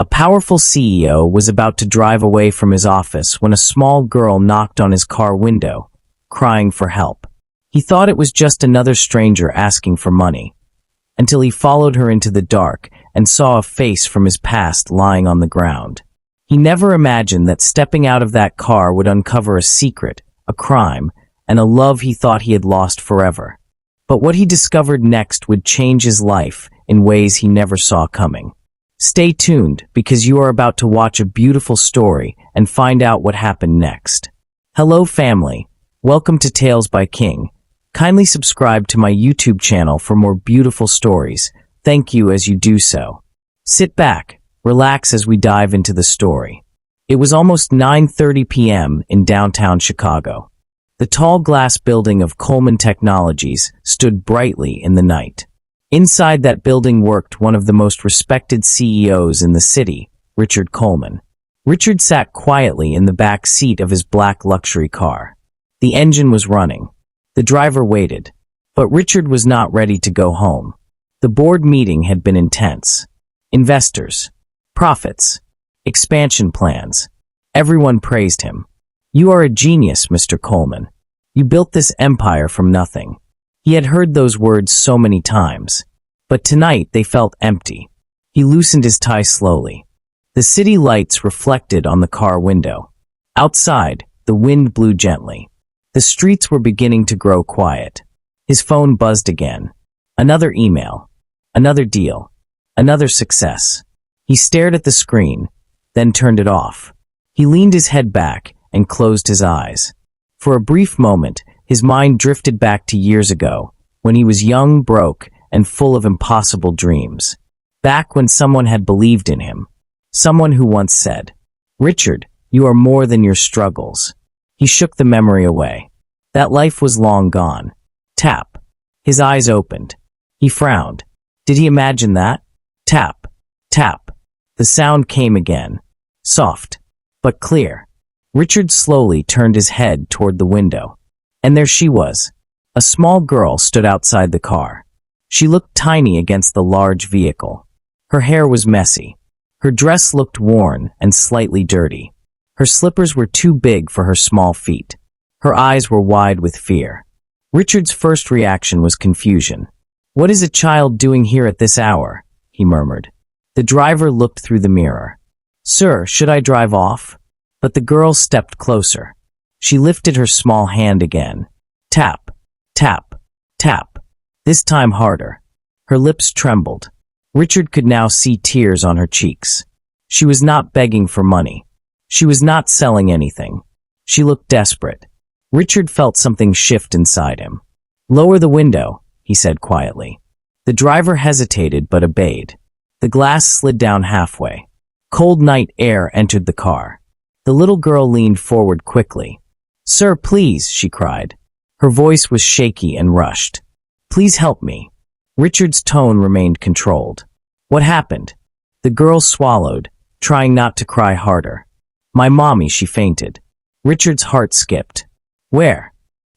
A powerful CEO was about to drive away from his office when a small girl knocked on his car window, crying for help. He thought it was just another stranger asking for money, until he followed her into the dark and saw a face from his past lying on the ground. He never imagined that stepping out of that car would uncover a secret, a crime, and a love he thought he had lost forever. But what he discovered next would change his life in ways he never saw coming. Stay tuned, because you are about to watch a beautiful story and find out what happened next. Hello family, welcome to Tales by King. Kindly subscribe to my YouTube channel for more beautiful stories. Thank you as you do so. Sit back, relax as we dive into the story. It was almost 9:30 p.m. in downtown Chicago. The tall glass building of Coleman Technologies stood brightly in the night. Inside that building worked one of the most respected CEOs in the city, Richard Coleman. Richard sat quietly in the back seat of his black luxury car. The engine was running. The driver waited. But Richard was not ready to go home. The board meeting had been intense. Investors, profits, expansion plans. Everyone praised him. "You are a genius, Mr. Coleman. You built this empire from nothing." He had heard those words so many times, but tonight they felt empty. He loosened his tie slowly. The city lights reflected on the car window. Outside, the wind blew gently. The streets were beginning to grow quiet. His phone buzzed again. Another email. Another deal. Another success. He stared at the screen, then turned it off. He leaned his head back and closed his eyes. For a brief moment, his mind drifted back to years ago, when he was young, broke, and full of impossible dreams. Back when someone had believed in him. Someone who once said, "Richard, you are more than your struggles." He shook the memory away. That life was long gone. Tap. His eyes opened. He frowned. Did he imagine that? Tap. Tap. The sound came again. Soft, but clear. Richard slowly turned his head toward the window. And there she was. A small girl stood outside the car. She looked tiny against the large vehicle. Her hair was messy. Her dress looked worn and slightly dirty. Her slippers were too big for her small feet. Her eyes were wide with fear. Richard's first reaction was confusion. "What is a child doing here at this hour?" he murmured. The driver looked through the mirror. "Sir, should I drive off?" But the girl stepped closer. She lifted her small hand again. Tap, tap, tap. This time harder. Her lips trembled. Richard could now see tears on her cheeks. She was not begging for money. She was not selling anything. She looked desperate. Richard felt something shift inside him. "Lower the window," he said quietly. The driver hesitated but obeyed. The glass slid down halfway. Cold night air entered the car. The little girl leaned forward quickly. "Sir, please," she cried. Her voice was shaky and rushed. "Please help me." Richard's tone remained controlled. "What happened?" The girl swallowed, trying not to cry harder. "My mommy," she fainted. Richard's heart skipped. "Where?"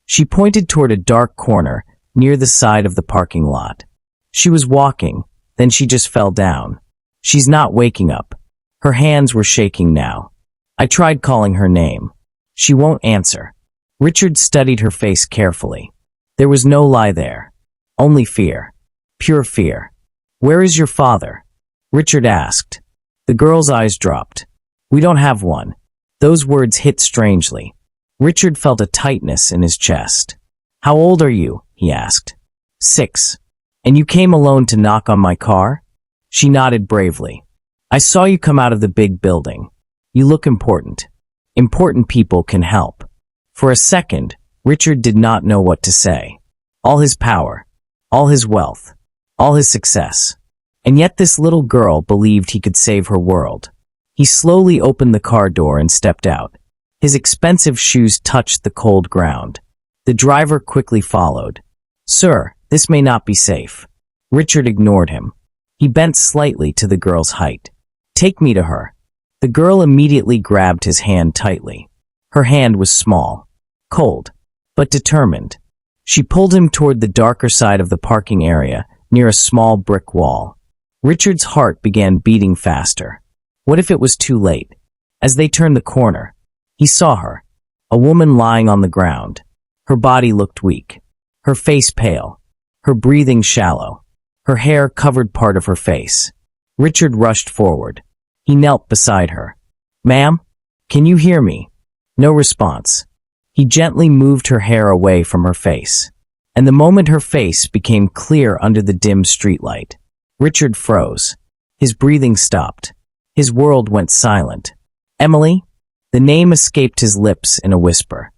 She pointed toward a dark corner near the side of the parking lot. She was walking, then she just fell down. "She's not waking up." Her hands were shaking now. "I tried calling her name. She won't answer." Richard studied her face carefully. There was no lie there. Only fear. Pure fear. "Where is your father?" Richard asked. The girl's eyes dropped. "We don't have one." Those words hit strangely. Richard felt a tightness in his chest. "How old are you?" he asked. 6. "And you came alone to knock on my car?" She nodded bravely. "I saw you come out of the big building. You look important. Important people can help." For a second, Richard did not know what to say. All his power, all his wealth, all his success. And yet this little girl believed he could save her world. He slowly opened the car door and stepped out. His expensive shoes touched the cold ground. The driver quickly followed. "Sir, this may not be safe." Richard ignored him. He bent slightly to the girl's height. "Take me to her." The girl immediately grabbed his hand tightly. Her hand was small, cold, but determined. She pulled him toward the darker side of the parking area, near a small brick wall. Richard's heart began beating faster. What if it was too late? As they turned the corner, he saw her, a woman lying on the ground. Her body looked weak, her face pale, her breathing shallow. Her hair covered part of her face. Richard rushed forward. He knelt beside her. "Ma'am, can you hear me?" No response. He gently moved her hair away from her face. And the moment her face became clear under the dim streetlight, Richard froze. His breathing stopped. His world went silent. "Emily?" The name escaped his lips in a whisper.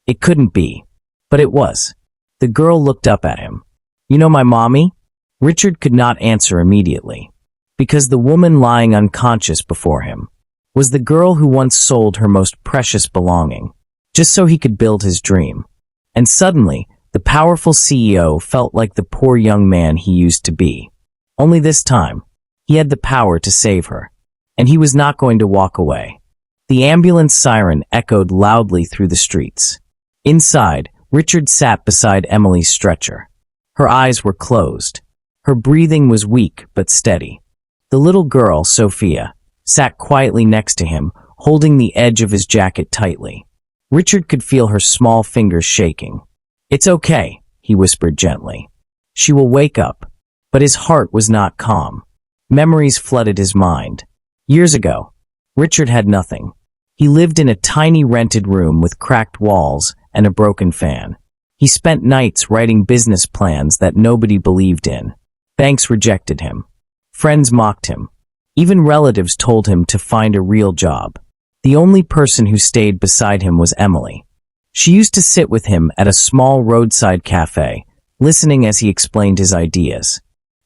It couldn't be. But it was. The girl looked up at him. "You know my mommy?" Richard could not answer immediately, because the woman lying unconscious before him was the girl who once sold her most precious belonging, just so he could build his dream. And suddenly, the powerful CEO felt like the poor young man he used to be. Only this time, he had the power to save her, and he was not going to walk away. The ambulance siren echoed loudly through the streets. Inside, Richard sat beside Emily's stretcher. Her eyes were closed. Her breathing was weak but steady. The little girl, Sophia, sat quietly next to him, holding the edge of his jacket tightly. Richard could feel her small fingers shaking. "It's okay," he whispered gently. "She will wake up." But his heart was not calm. Memories flooded his mind. Years ago, Richard had nothing. He lived in a tiny rented room with cracked walls and a broken fan. He spent nights writing business plans that nobody believed in. Banks rejected him. Friends mocked him. Even relatives told him to find a real job. The only person who stayed beside him was Emily. She used to sit with him at a small roadside cafe, listening as he explained his ideas.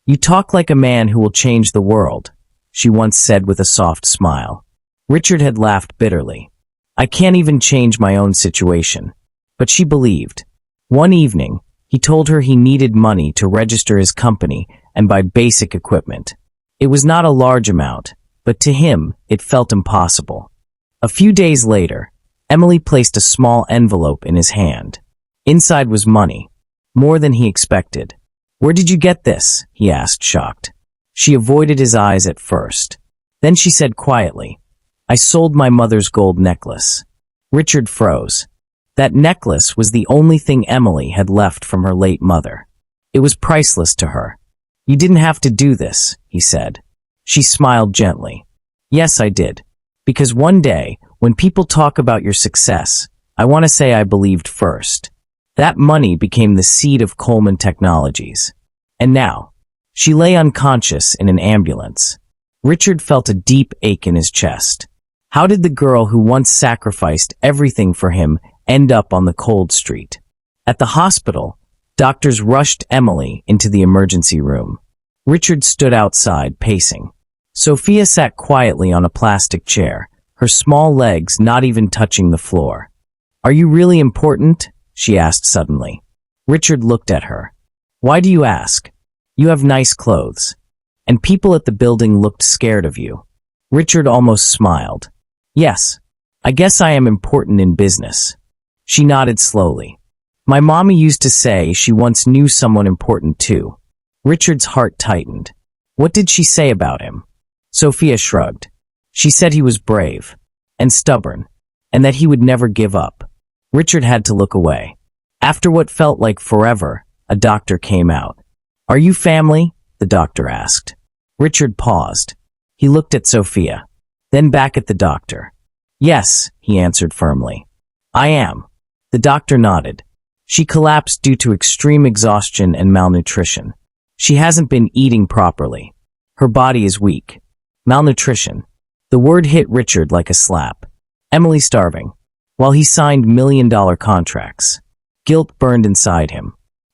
"You talk like a man who will change the world," she once said with a soft smile. Richard had laughed bitterly. "I can't even change my own situation." But she believed. One evening, he told her he needed money to register his company and buy basic equipment. It was not a large amount, but to him, it felt impossible. A few days later, Emily placed a small envelope in his hand. Inside was money, more than he expected. "Where did you get this?" he asked, shocked. She avoided his eyes at first. Then she said quietly, "I sold my mother's gold necklace." Richard froze. That necklace was the only thing Emily had left from her late mother. It was priceless to her. "You didn't have to do this," he said. She smiled gently. "Yes, I did. Because one day, when people talk about your success, I want to say I believed first." That money became the seed of Coleman Technologies. And now, she lay unconscious in an ambulance. Richard felt a deep ache in his chest. How did the girl who once sacrificed everything for him end up on the cold street? At the hospital, doctors rushed Emily into the emergency room. Richard stood outside, pacing. Sophia sat quietly on a plastic chair, her small legs not even touching the floor. "Are you really important?" she asked suddenly. Richard looked at her. "Why do you ask? You have nice clothes. And people at the building looked scared of you." Richard almost smiled. "Yes, I guess I am important in business." She nodded slowly. "My mommy used to say she once knew someone important too." Richard's heart tightened. What did she say about him? Sophia shrugged. She said he was brave and stubborn, and that he would never give up. Richard had to look away. After what felt like forever, a doctor came out. "Are you family?" the doctor asked. Richard paused. He looked at Sophia, then back at the doctor. "Yes," he answered firmly. "I am." The doctor nodded. "She collapsed due to extreme exhaustion and malnutrition. She hasn't been eating properly. Her body is weak." Malnutrition. The word hit Richard like a slap. Emily starving, while he signed million-dollar contracts. Guilt burned inside him.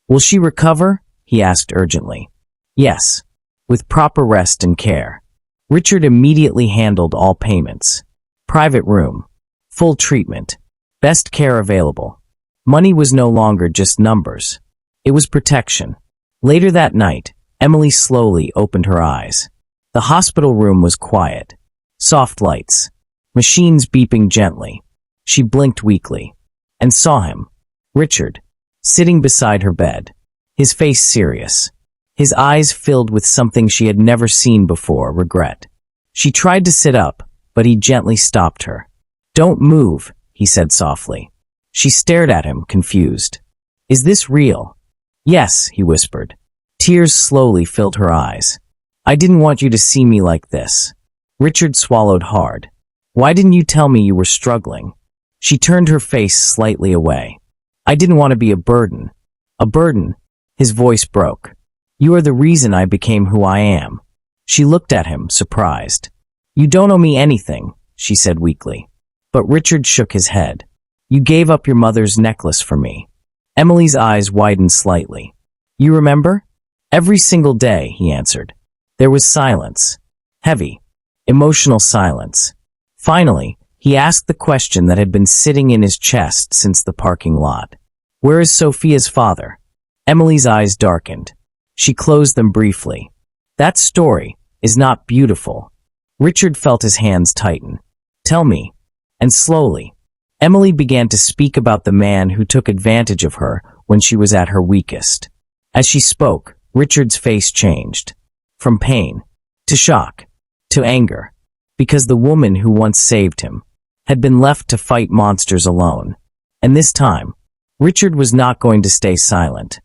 "Will she recover?" he asked urgently. "Yes, with proper rest and care." Richard immediately handled all payments. Private room. Full treatment. Best care available. Money was no longer just numbers. It was protection. Later that night, Emily slowly opened her eyes. The hospital room was quiet. Soft lights. Machines beeping gently. She blinked weakly and saw him, Richard, sitting beside her bed, his face serious, his eyes filled with something she had never seen before, regret. She tried to sit up, but he gently stopped her. "Don't move," he said softly. She stared at him, confused. "Is this real?" "Yes," he whispered. Tears slowly filled her eyes. "I didn't want you to see me like this." Richard swallowed hard. "Why didn't you tell me you were struggling?" She turned her face slightly away. "I didn't want to be a burden." "A burden?" His voice broke. "You are the reason I became who I am." She looked at him, surprised. "You don't owe me anything," she said weakly. But Richard shook his head. "You gave up your mother's necklace for me." Emily's eyes widened slightly. "You remember?" "Every single day," he answered. There was silence. Heavy, emotional silence. Finally, he asked the question that had been sitting in his chest since the parking lot. "Where is Sophia's father?" Emily's eyes darkened. She closed them briefly. "That story is not beautiful." Richard felt his hands tighten. "Tell me." And slowly, Emily began to speak about the man who took advantage of her when she was at her weakest. As she spoke, Richard's face changed. From pain, to shock, to anger, because the woman who once saved him had been left to fight monsters alone. And this time, Richard was not going to stay silent.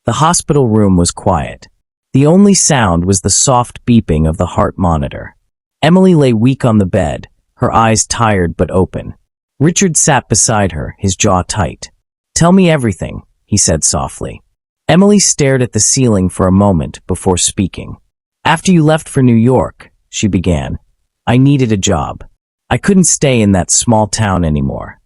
The hospital room was quiet. The only sound was the soft beeping of the heart monitor. Emily lay weak on the bed, her eyes tired but open. Richard sat beside her, his jaw tight. "Tell me everything," he said softly. Emily stared at the ceiling for a moment before speaking. "After you left for New York," she began, "I needed a job. I couldn't stay in that small town anymore.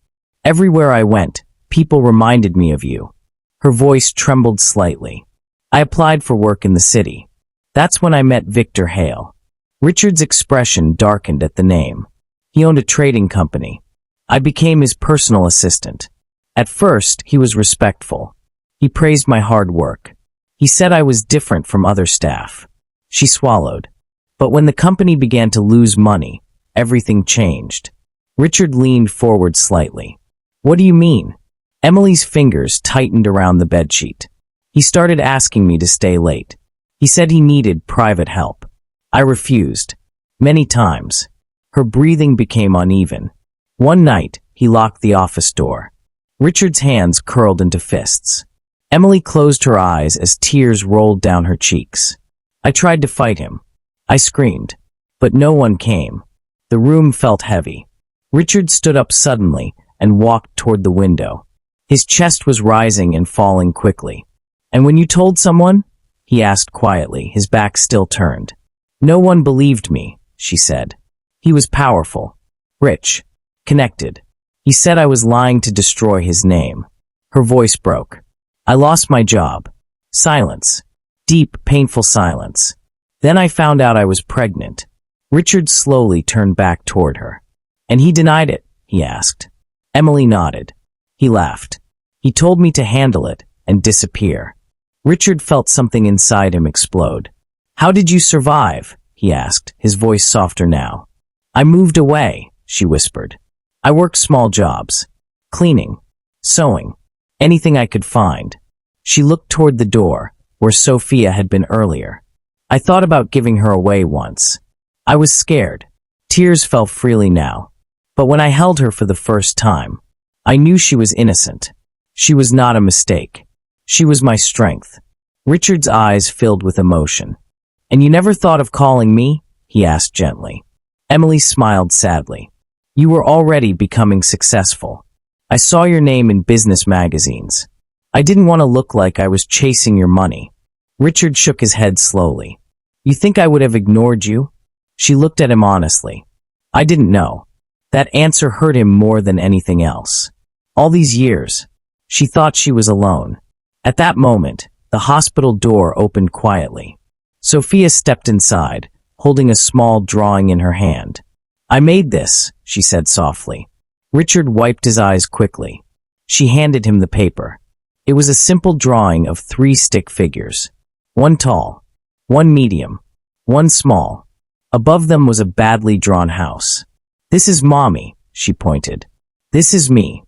Everywhere I went, people reminded me of you." Her voice trembled slightly. "I applied for work in the city. That's when I met Victor Hale." Richard's expression darkened at the name. He owned a trading company. "I became his personal assistant. At first, he was respectful. He praised my hard work. He said I was different from other staff." She swallowed. But when the company began to lose money, everything changed. Richard leaned forward slightly. "What do you mean?" Emily's fingers tightened around the bedsheet. "He started asking me to stay late. He said he needed private help. I refused. Many times." Her breathing became uneven. One night, he locked the office door. Richard's hands curled into fists. Emily closed her eyes as tears rolled down her cheeks. "I tried to fight him. I screamed. But no one came." The room felt heavy. Richard stood up suddenly and walked toward the window. His chest was rising and falling quickly. "And when you told someone?" he asked quietly, his back still turned. "No one believed me," she said. "He was powerful, rich, connected. He said I was lying to destroy his name." Her voice broke. "I lost my job." Silence. Deep, painful silence. "Then I found out I was pregnant." Richard slowly turned back toward her. "And he denied it?" he asked. Emily nodded. He laughed. "He told me to handle it and disappear." Richard felt something inside him explode. "How did you survive?" he asked, his voice softer now. "I moved away," she whispered. "I worked small jobs. Cleaning, sewing, anything I could find." She looked toward the door, where Sophia had been earlier. "I thought about giving her away once. I was scared." Tears fell freely now. "But when I held her for the first time, I knew she was innocent. She was not a mistake. She was my strength." Richard's eyes filled with emotion. "And you never thought of calling me?" he asked gently. Emily smiled sadly. "You were already becoming successful. I saw your name in business magazines. I didn't want to look like I was chasing your money." Richard shook his head slowly. "You think I would have ignored you?" She looked at him honestly. "I didn't know." That answer hurt him more than anything else. All these years, she thought she was alone. At that moment, the hospital door opened quietly. Sophia stepped inside, holding a small drawing in her hand. "I made this," she said softly. Richard wiped his eyes quickly. She handed him the paper. It was a simple drawing of 3 stick figures. One tall, one medium, one small. Above them was a badly drawn house. "This is Mommy," she pointed. "This is me."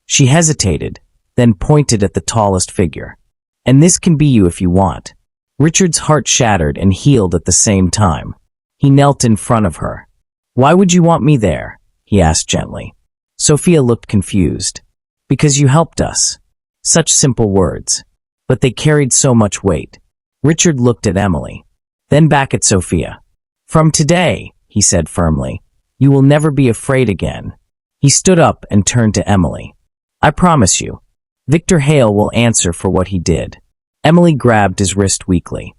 She hesitated, then pointed at the tallest figure. "And this can be you if you want." Richard's heart shattered and healed at the same time. He knelt in front of her. "Why would you want me there?" he asked gently. Sophia looked confused. "Because you helped us." Such simple words. But they carried so much weight. Richard looked at Emily, then back at Sophia. "From today," he said firmly, "you will never be afraid again." He stood up and turned to Emily. "I promise you, Victor Hale will answer for what he did." Emily grabbed his wrist weakly.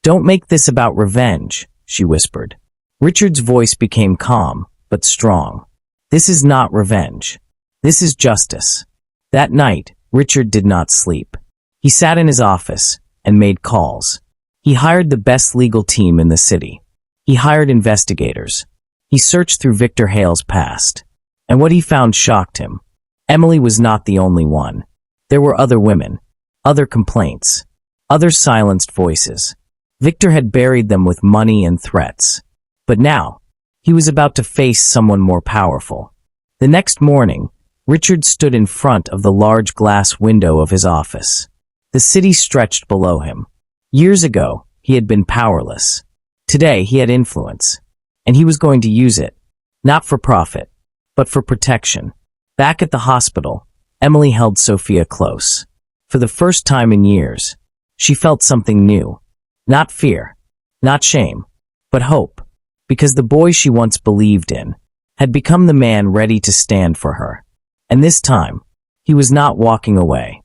"Don't make this about revenge," she whispered. Richard's voice became calm, but strong. "This is not revenge. This is justice." That night, Richard did not sleep. He sat in his office and made calls. He hired the best legal team in the city. He hired investigators. He searched through Victor Hale's past. And what he found shocked him. Emily was not the only one. There were other women, other complaints, other silenced voices. Victor had buried them with money and threats. But now, he was about to face someone more powerful. The next morning, Richard stood in front of the large glass window of his office. The city stretched below him. Years ago, he had been powerless. Today, he had influence. And he was going to use it, not for profit, but for protection. Back at the hospital, Emily held Sophia close. For the first time in years, she felt something new. Not fear, not shame, but hope. Because the boy she once believed in had become the man ready to stand for her. And this time, he was not walking away.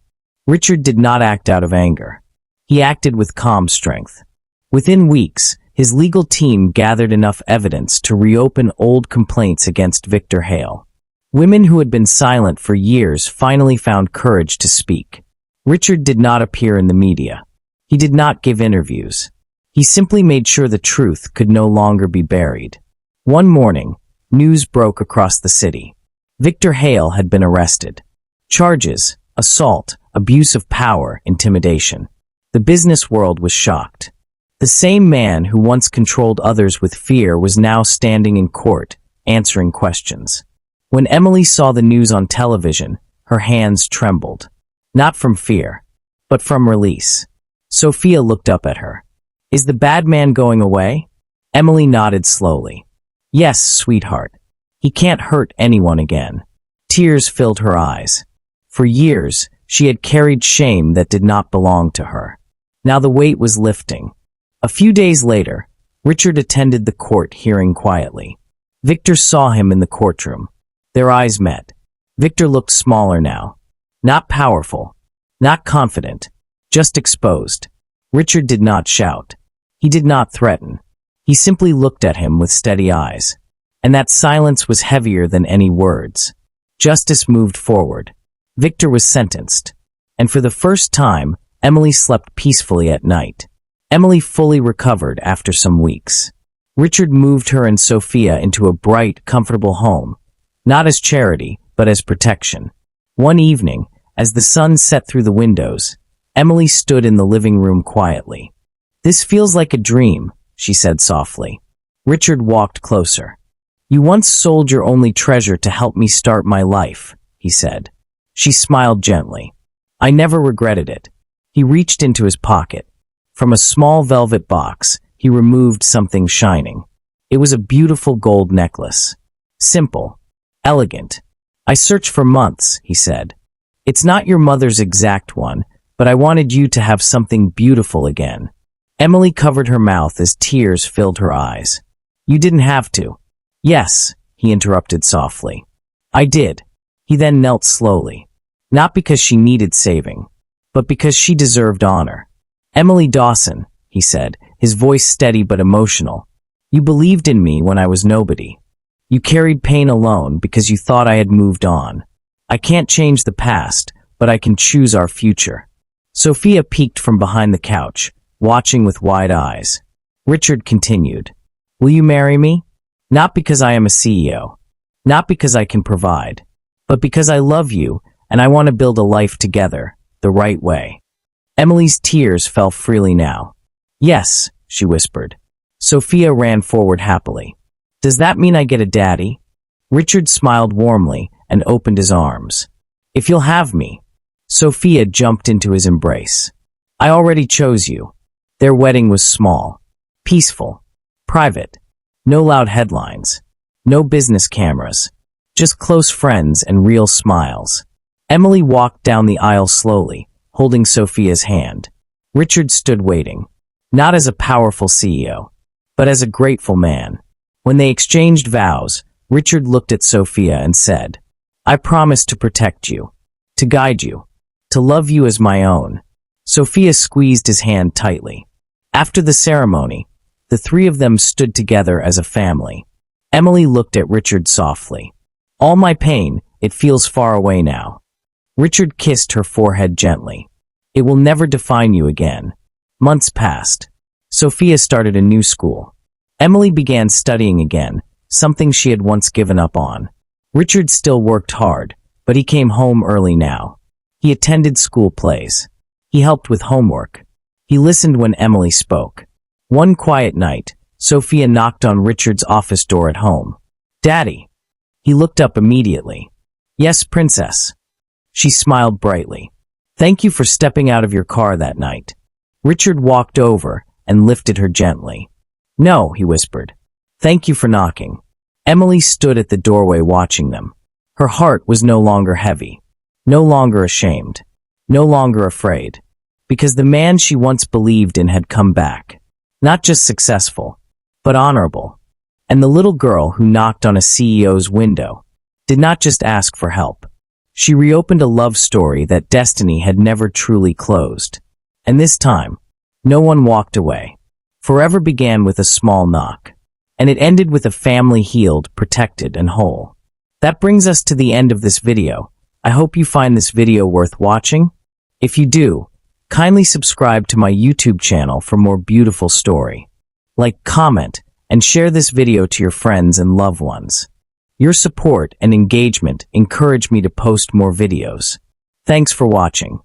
Richard did not act out of anger. He acted with calm strength. Within weeks, his legal team gathered enough evidence to reopen old complaints against Victor Hale. Women who had been silent for years finally found courage to speak. Richard did not appear in the media. He did not give interviews. He simply made sure the truth could no longer be buried. One morning, news broke across the city. Victor Hale had been arrested. Charges: assault, abuse of power, intimidation. The business world was shocked. The same man who once controlled others with fear was now standing in court, answering questions. When Emily saw the news on television, her hands trembled. Not from fear, but from release. Sophia looked up at her. "Is the bad man going away?" Emily nodded slowly. "Yes, sweetheart. He can't hurt anyone again." Tears filled her eyes. For years, she had carried shame that did not belong to her. Now the weight was lifting. A few days later, Richard attended the court hearing quietly. Victor saw him in the courtroom. Their eyes met. Victor looked smaller now. Not powerful, not confident, just exposed. Richard did not shout. He did not threaten. He simply looked at him with steady eyes. And that silence was heavier than any words. Justice moved forward. Victor was sentenced. And for the first time, Emily slept peacefully at night. Emily fully recovered after some weeks. Richard moved her and Sophia into a bright, comfortable home, not as charity, but as protection. One evening, as the sun set through the windows, Emily stood in the living room quietly. "This feels like a dream," she said softly. Richard walked closer. "You once sold your only treasure to help me start my life," he said. She smiled gently. "I never regretted it." He reached into his pocket. From a small velvet box, he removed something shining. It was a beautiful gold necklace. Simple, elegant. "I searched for months," he said. "It's not your mother's exact one, but I wanted you to have something beautiful again." Emily covered her mouth as tears filled her eyes. "You didn't have to." "Yes," he interrupted softly. "I did." He then knelt slowly. Not because she needed saving, but because she deserved honor. "Emily Dawson," he said, his voice steady but emotional. "You believed in me when I was nobody. You carried pain alone because you thought I had moved on. I can't change the past, but I can choose our future." Sophia peeked from behind the couch, watching with wide eyes. Richard continued, "Will you marry me? Not because I am a CEO, not because I can provide, but because I love you and I want to build a life together, the right way." Emily's tears fell freely now. "Yes," she whispered. Sophia ran forward happily. "Does that mean I get a daddy?" Richard smiled warmly and opened his arms. "If you'll have me." Sophia jumped into his embrace. "I already chose you." Their wedding was small, peaceful, private, No loud headlines. No business cameras. Just close friends and real smiles. Emily walked down the aisle slowly, holding Sophia's hand. Richard stood waiting. Not as a powerful CEO, but as a grateful man. When they exchanged vows, Richard looked at Sophia and said, "I promise to protect you, to guide you, to love you as my own." Sophia squeezed his hand tightly. After the ceremony, the three of them stood together as a family. Emily looked at Richard softly. "All my pain, it feels far away now." Richard kissed her forehead gently. "It will never define you again." Months passed. Sophia started a new school. Emily began studying again, something she had once given up on. Richard still worked hard, but he came home early now. He attended school plays. He helped with homework. He listened when Emily spoke. One quiet night, Sophia knocked on Richard's office door at home. "Daddy." He looked up immediately. "Yes, Princess." She smiled brightly. "Thank you for stepping out of your car that night." Richard walked over and lifted her gently. "No," he whispered. "Thank you for knocking." Emily stood at the doorway watching them. Her heart was no longer heavy, no longer ashamed, no longer afraid, because the man she once believed in had come back. Not just successful, but honorable. And the little girl who knocked on a CEO's window did not just ask for help. She reopened a love story that destiny had never truly closed. And this time, no one walked away. Forever began with a small knock, and it ended with a family healed, protected, and whole. That brings us to the end of this video. I hope you find this video worth watching. If you do, kindly subscribe to my YouTube channel for more beautiful story. Like, comment, and share this video to your friends and loved ones. Your support and engagement encourage me to post more videos. Thanks for watching.